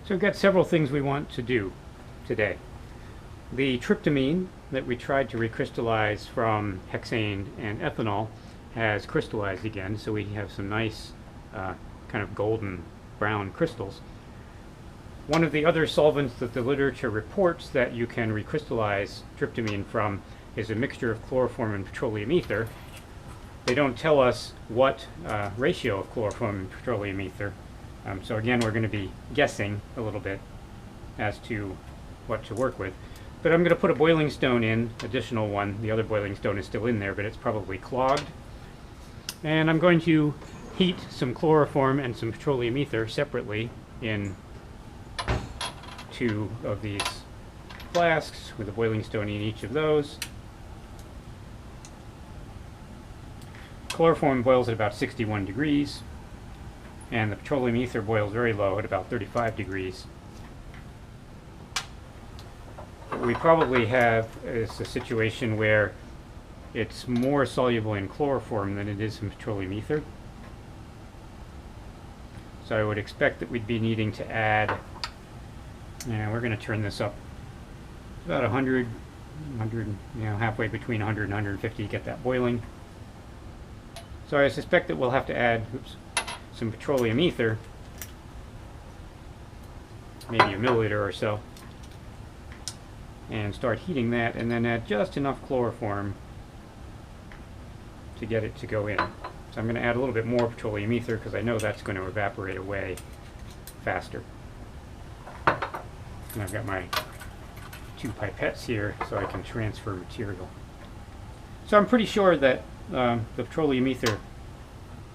So we've got several things we want to do today. The tryptamine that we tried to recrystallize from hexane and ethanol has crystallized again, so we have some nice kind of golden brown crystals. One of the other solvents that the literature reports that you can recrystallize tryptamine from is a mixture of chloroform and petroleum ether. They don't tell us what ratio of chloroform and petroleum ether. So again, we're going to be guessing a little bit as to what to work with. But I'm going to put a boiling stone in, additional one. The other boiling stone is still in there, but it's probably clogged. And I'm going to heat some chloroform and some petroleum ether separately in 2 of these flasks with a boiling stone in each of those. Chloroform boils at about 61 degrees. And the petroleum ether boils very low at about 35 degrees. What we probably have is a situation where it's more soluble in chloroform than it is in petroleum ether. So I would expect that we'd be needing to add, and we're going to turn this up about 100, halfway between 100 and 150 to get that boiling. So I suspect that we'll have to add, some petroleum ether, maybe a milliliter or so, and start heating that, and then add just enough chloroform to get it to go in. So I'm going to add a little bit more petroleum ether because I know that's going to evaporate away faster. And I've got my 2 pipettes here so I can transfer material. So I'm pretty sure that the petroleum ether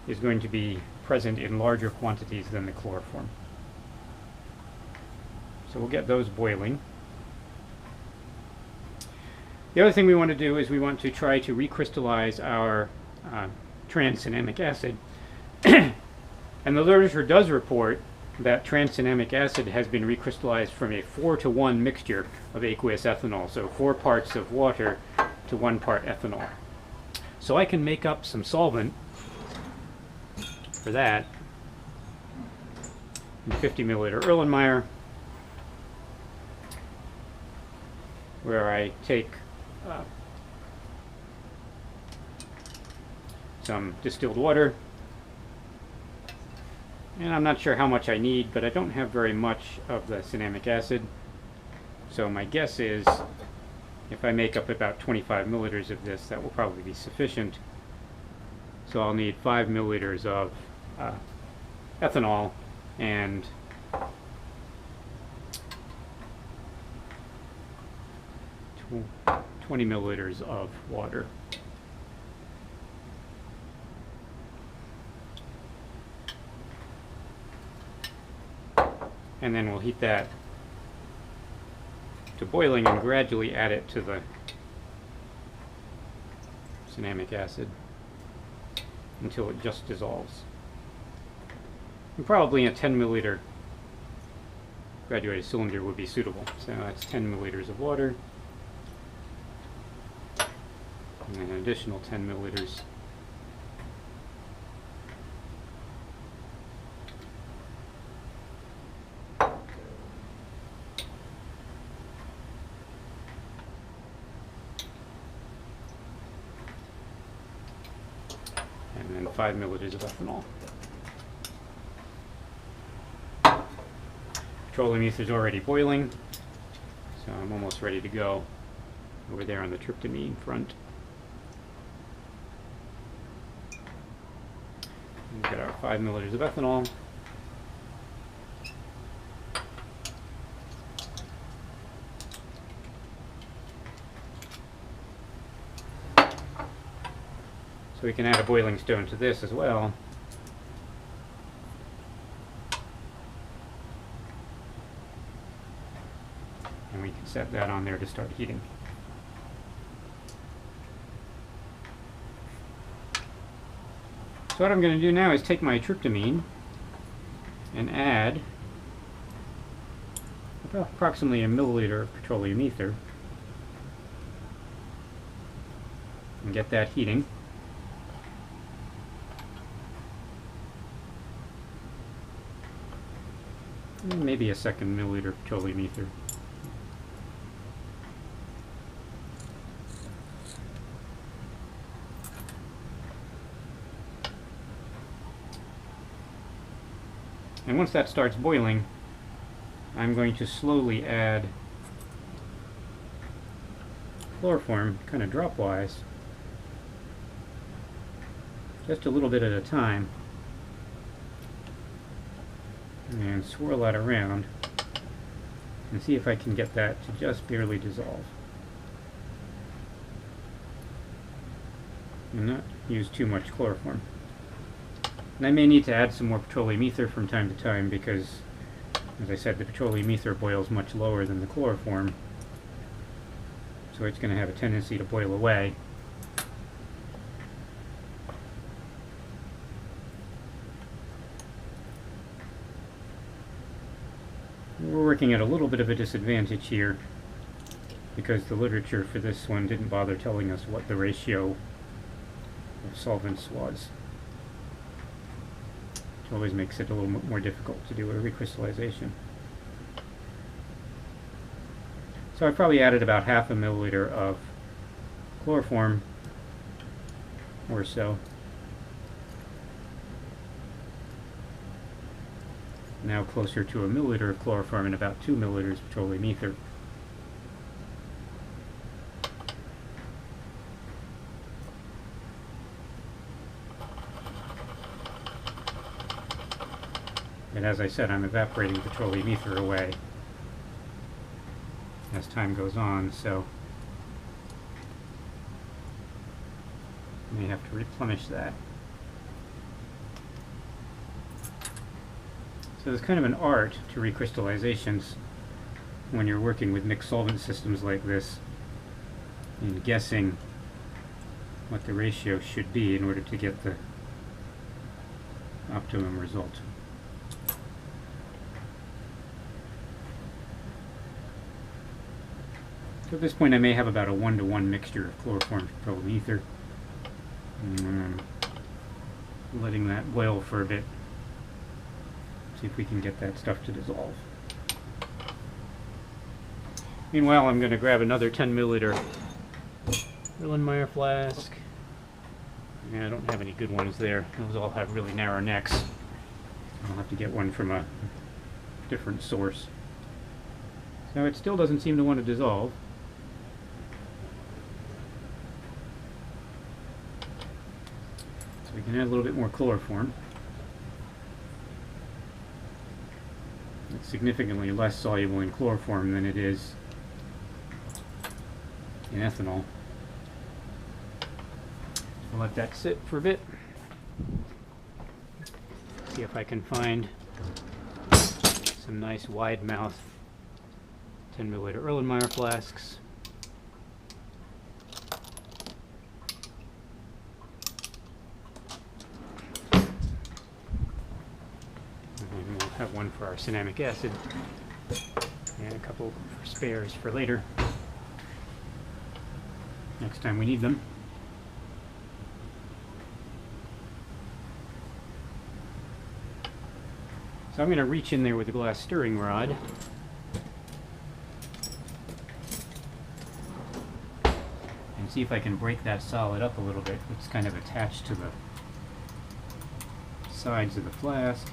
is going to be present in larger quantities than the chloroform. So we'll get those boiling. The other thing we want to do is we want to try to recrystallize our trans-cinnamic acid. And the literature does report that trans-cinnamic acid has been recrystallized from a 4-to-1 mixture of aqueous ethanol, so 4 parts of water to 1 part ethanol. So I can make up some solvent for that in 50 milliliter Erlenmeyer, where I take some distilled water, and I'm not sure how much I need, but I don't have very much of the cinnamic acid, so my guess is if I make up about 25 milliliters of this, that will probably be sufficient. So I'll need 5 milliliters of ethanol and 20 milliliters of water. And then we'll heat that to boiling and gradually add it to the cinnamic acid until it just dissolves. And probably a 10 milliliter graduated cylinder would be suitable. So that's 10 milliliters of water and an additional 10 milliliters. And then 5 milliliters of ethanol. Petroleum ether is already boiling, so I'm almost ready to go over there on the tryptamine front. We've got our 5 milliliters of ethanol. So we can add a boiling stone to this as well. And we can set that on there to start heating. So what I'm going to do now is take my tryptamine and add approximately a milliliter of petroleum ether and get that heating. maybe a second milliliter of petroleum ether. And once that starts boiling, I'm going to slowly add chloroform, kind of dropwise, just a little bit at a time, and swirl that around and see if I can get that to just barely dissolve and not use too much chloroform. And I may need to add some more petroleum ether from time to time because, as I said, the petroleum ether boils much lower than the chloroform, so it's going to have a tendency to boil away. We're working at a little bit of a disadvantage here because the literature for this one didn't bother telling us what the ratio of solvents was. It always makes it a little more difficult to do a recrystallization. So I probably added about half a milliliter of chloroform or so. Now closer to a milliliter of chloroform and about 2 milliliters of petroleum ether. And as I said, I'm evaporating petroleum ether away as time goes on, so I may have to replenish that. So there's kind of an art to recrystallizations when you're working with mixed solvent systems like this, and guessing what the ratio should be in order to get the optimum result. So at this point I may have about a 1-to-1 mixture of chloroform and petroleum ether. Letting that boil for a bit. See if we can get that stuff to dissolve. Meanwhile, I'm going to grab another 10 milliliter Erlenmeyer flask. Yeah, I don't have any good ones there. Those all have really narrow necks. I'll have to get one from a different source. So it still doesn't seem to want to dissolve. So we can add a little bit more chloroform. It's significantly less soluble in chloroform than it is in ethanol. I'll let that sit for a bit. See if I can find some nice wide mouth 10 milliliter Erlenmeyer flasks. And we'll have one for our cinnamic acid and a couple spares for later, next time we need them. So I'm going to reach in there with a glass stirring rod and see if I can break that solid up a little bit. It's kind of attached to the sides of the flask,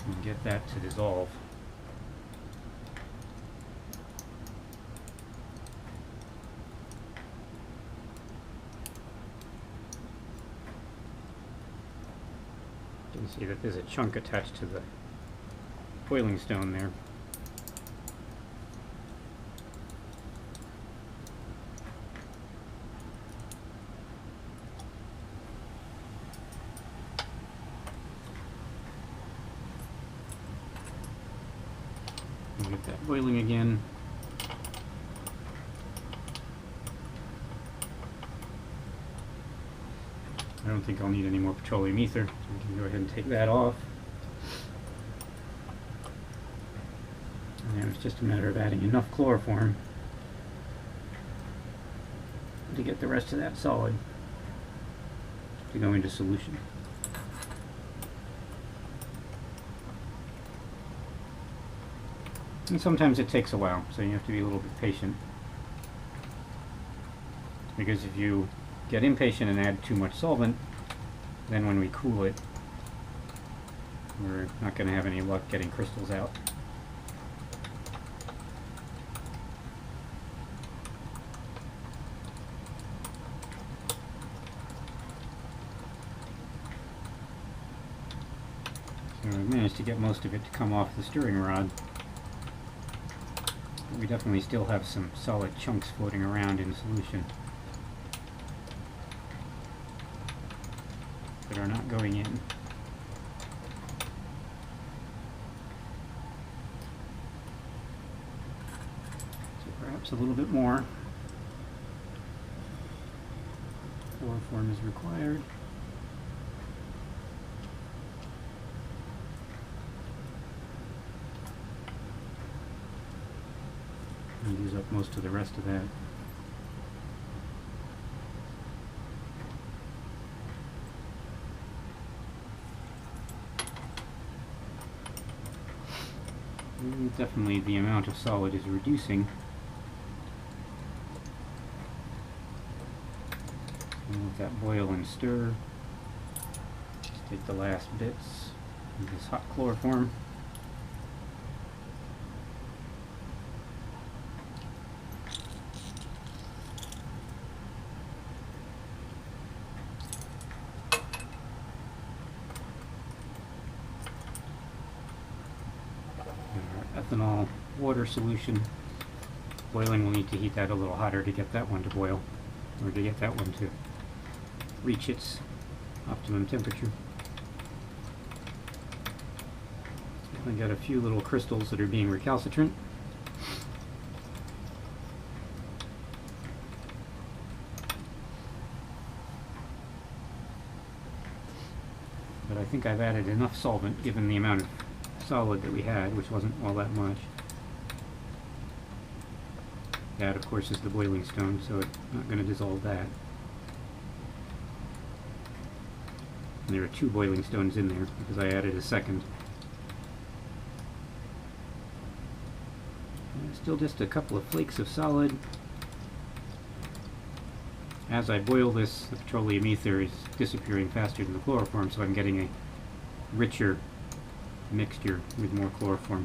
and get that to dissolve. You can see that there's a chunk attached to the boiling stone there. We'll get that boiling again. I don't think I'll need any more petroleum ether, so we can go ahead and take that off. And it's just a matter of adding enough chloroform to get the rest of that solid to go into solution. And sometimes it takes a while, so you have to be a little bit patient. Because if you get impatient and add too much solvent, then when we cool it, we're not going to have any luck getting crystals out. So we managed to get most of it to come off the stirring rod. But we definitely still have some solid chunks floating around in solution that are not going in. So perhaps a little bit more chloroform is required. And use up most of the rest of that. And definitely the amount of solid is reducing. And let that boil and stir. Just take the last bits of this hot chloroform. Ethanol water solution. Boiling, we'll need to heat that a little hotter to get that one to boil, or to get that one to reach its optimum temperature. I've got a few little crystals that are being recalcitrant. But I think I've added enough solvent given the amount of solid that we had, which wasn't all that much. That, of course, is the boiling stone, so it's not going to dissolve that. And there are 2 boiling stones in there because I added a second. And still just a couple of flakes of solid. As I boil this, the petroleum ether is disappearing faster than the chloroform, so I'm getting a richer mixture with more chloroform.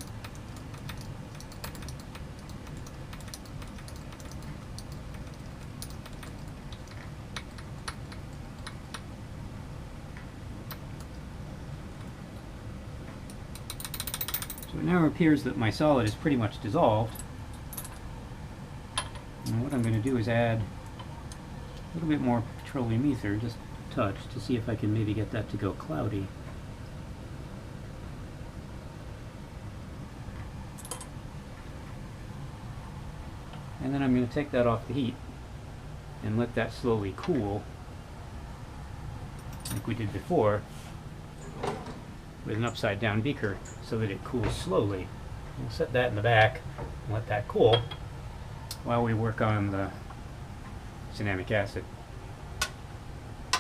So it now appears that my solid is pretty much dissolved. And what I'm going to do is add a little bit more petroleum ether, just a touch, to see if I can maybe get that to go cloudy. And then I'm going to take that off the heat and let that slowly cool, like we did before, with an upside down beaker so that it cools slowly. We'll set that in the back and let that cool while we work on the cinnamic acid. So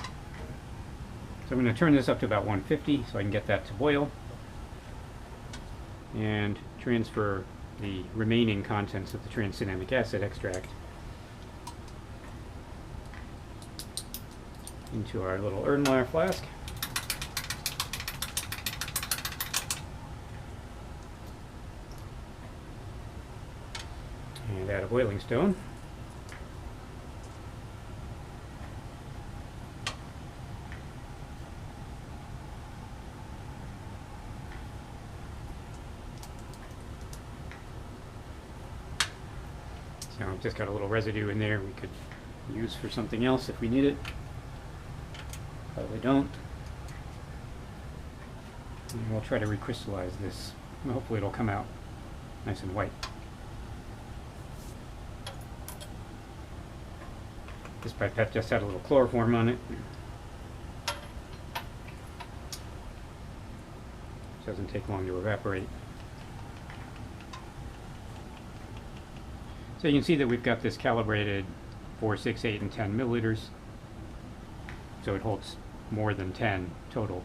I'm going to turn this up to about 150 so I can get that to boil and transfer the remaining contents of the trans-cinnamic acid extract into our little Erlenmeyer flask. And add a boiling stone. So I've just got a little residue in there we could use for something else if we need it. Probably don't. And we'll try to recrystallize this. Hopefully it'll come out nice and white. This pipette just had a little chloroform on it. It doesn't take long to evaporate. So you can see that we've got this calibrated 4, 6, 8, and 10 milliliters. So it holds more than 10 total.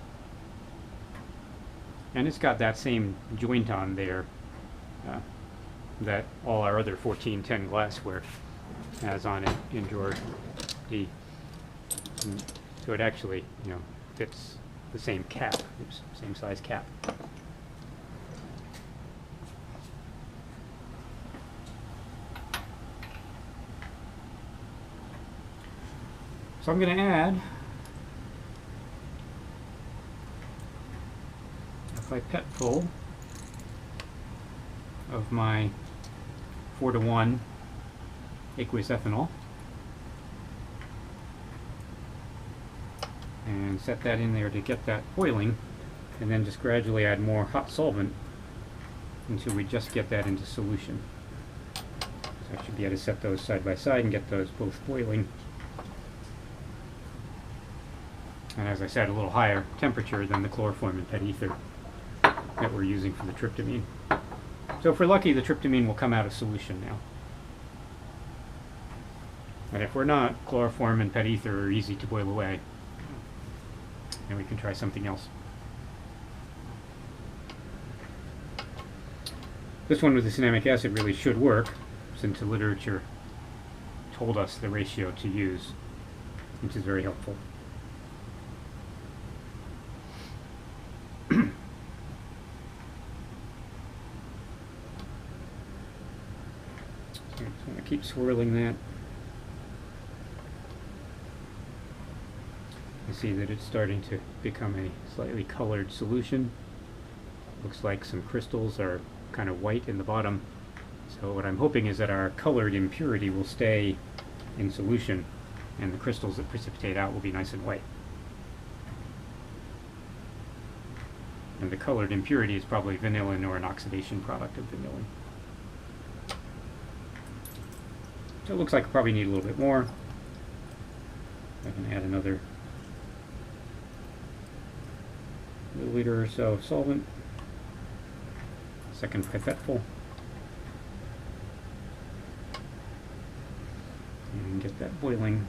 And it's got that same joint on there that all our other 1410 glassware has on it in drawer D. So it actually, fits the same cap, same size cap. So I'm going to add a pipette full of my 4:1 aqueous ethanol and set that in there to get that boiling, and then just gradually add more hot solvent until we just get that into solution. So I should be able to set those side by side and get those both boiling. And as I said, a little higher temperature than the chloroform and PET ether that we're using for the tryptamine. So if we're lucky, the tryptamine will come out of solution now. And if we're not, chloroform and PET ether are easy to boil away, and we can try something else. This one with the cinnamic acid really should work, since the literature told us the ratio to use, which is very helpful. So I'm going to keep swirling that. You see that it's starting to become a slightly colored solution. Looks like some crystals are kind of white in the bottom. So what I'm hoping is that our colored impurity will stay in solution and the crystals that precipitate out will be nice and white. And the colored impurity is probably vanillin or an oxidation product of vanillin. So it looks like I probably need a little bit more. I can add another milliliter or so of solvent. Second pipettefull. And get that boiling.